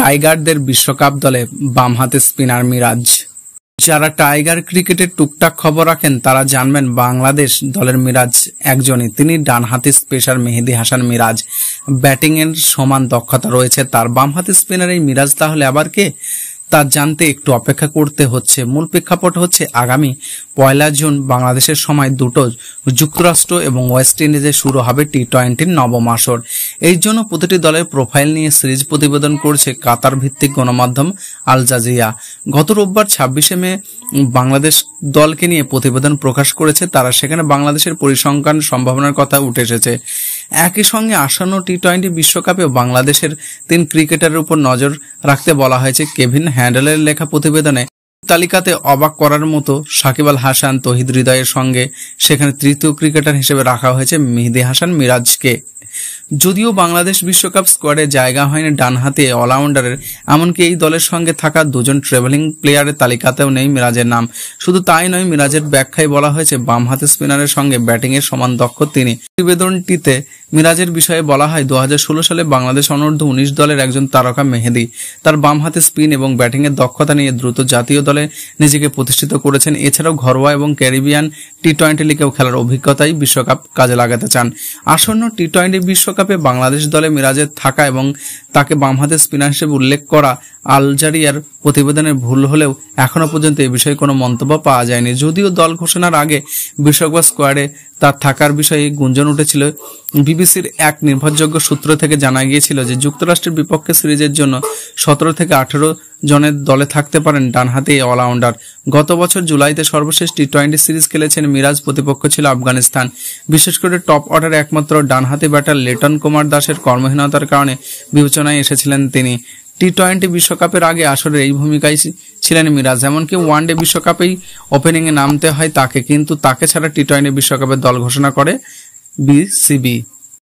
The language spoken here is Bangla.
টাইগারদের বিশ্বকাপ দলে বামহাতে স্পিনার মিরাজ। যারা টাইগার ক্রিকেটের টুকটাক খবর রাখেন তারা জানবেন বাংলাদেশ দলের মিরাজ একজনই। তিনি ডানহাতি স্পেশার মেহেদী হাসান মিরাজ। ব্যাটিংয়ের সমান দক্ষতা রয়েছে তার। বামহাতি স্পিনার এই মিরাজ তাহলে আবার কে, তা জানতে একটু অপেক্ষা করতে হচ্ছে। মূল প্রেক্ষাপট হচ্ছে আগামী 1 জুন বাংলাদেশের সময় দুটো যুক্তরাষ্ট্র এবং ওয়েস্ট ইন্ডিজে শুরু হবে টি-20 নবম আসর। এই জন্য প্রতিটি দলের প্রোফাইল নিয়ে সিরিজ প্রতিবেদন করছে কাতার ভিত্তিক গণমাধ্যম আল জাজিরা। গত রোববার 26 মে বাংলাদেশ দলকে নিয়ে প্রতিবেদন প্রকাশ করেছে তারা। সেখানে বাংলাদেশের পরিসংখ্যান সম্ভাবনার কথা উঠে এসেছে। একই সঙ্গে আসন্ন টি-20 বিশ্বকাপে বাংলাদেশের 3 ক্রিকেটারের উপর নজর রাখতে বলা হয়েছে। কেভিন হ্যান্ডেলের লেখা প্রতিবেদনে তালিকাতে অবাক করার মতো সাকিব আল হাসান, তৌহিদ হৃদয়ের সঙ্গে সেখানে তৃতীয় ক্রিকেটার হিসেবে রাখা হয়েছে মেহেদী হাসান মিরাজকে। যদিও বাংলাদেশ বিশ্বকাপ স্কোয়াডে জায়গা হয়নি ডানহাতি অলরাউন্ডারের, এমনকি এই দলের সঙ্গে থাকা দুজন ট্রাভেলিং প্লেয়ারের তালিকাতেও নেই মিরাজের নাম। শুধু তাই নয়, মিরাজের ব্যাখ্যায় বলা হয়েছে বামহাতি স্পিনারের সঙ্গে ব্যাটিংয়ের সমান দক্ষ তিনি। প্রতিবেদনটিতে মিরাজের বিষয়ে বলা হয় 2016 সালে বাংলাদেশ অনূর্ধ্ব 19 দলের একজন তারকা মেহেদী তার বামহাতে স্পিন এবং ব্যাটিংয়ের দক্ষতা নিয়ে দ্রুত জাতীয় দলে নিজেকে প্রতিষ্ঠিত করেছেন। এছাড়াও ঘরোয়া এবং ক্যারিবিয়ান টি-20 লিগেও খেলার অভিজ্ঞতাই বিশ্বকাপ কাজে লাগাতে চান। আসন্ন টি-20 বিশ্বকাপে বাংলাদেশ দলে মিরাজের থাকা এবং তাকে বামহাতে স্পিনার হিসেবে উল্লেখ করা আল জাজিরার প্রতিবেদনের ভুল হলেও এখনো পর্যন্ত এ বিষয়ে কোনো মন্তব্য পাওয়া যায়নি। যদিও দল ঘোষণার আগে বিশ্বকাপ স্কোয়াডে তার থাকার বিষয়ে গুঞ্জন উঠেছিল। বিবিসির এক নির্ভরযোগ্য সূত্র থেকে জানা গিয়েছিল যে যুক্তরাষ্ট্রের বিপক্ষে সিরিজের জন্য 17 থেকে 18 জনের দলে থাকতে পারেন ডানহাতি অলরাউন্ডার। গত বছর জুলাইতে সর্বশেষ টি-20 সিরিজ খেলেছেন মিরাজ। প্রতিপক্ষ ছিল আফগানিস্তান। বিশেষ করে টপ অর্ডারে একমাত্র ডানহাতি ব্যাটার লিটন কুমার দাসের কর্মহীনতার কারণে বিবেচনায় এসেছিলেন তিনি। টি-20 বিশ্বকাপের আগে আসলে এই ভূমিকায় ছিলেন মিরাজ। এমনকি ওয়ানডে বিশ্বকাপেই ওপেনিংয়ে নামতে হয় তাকে, কিন্তু তাকে ছাড়া টি-20 বিশ্বকাপের দল ঘোষণা করে বিসিবি।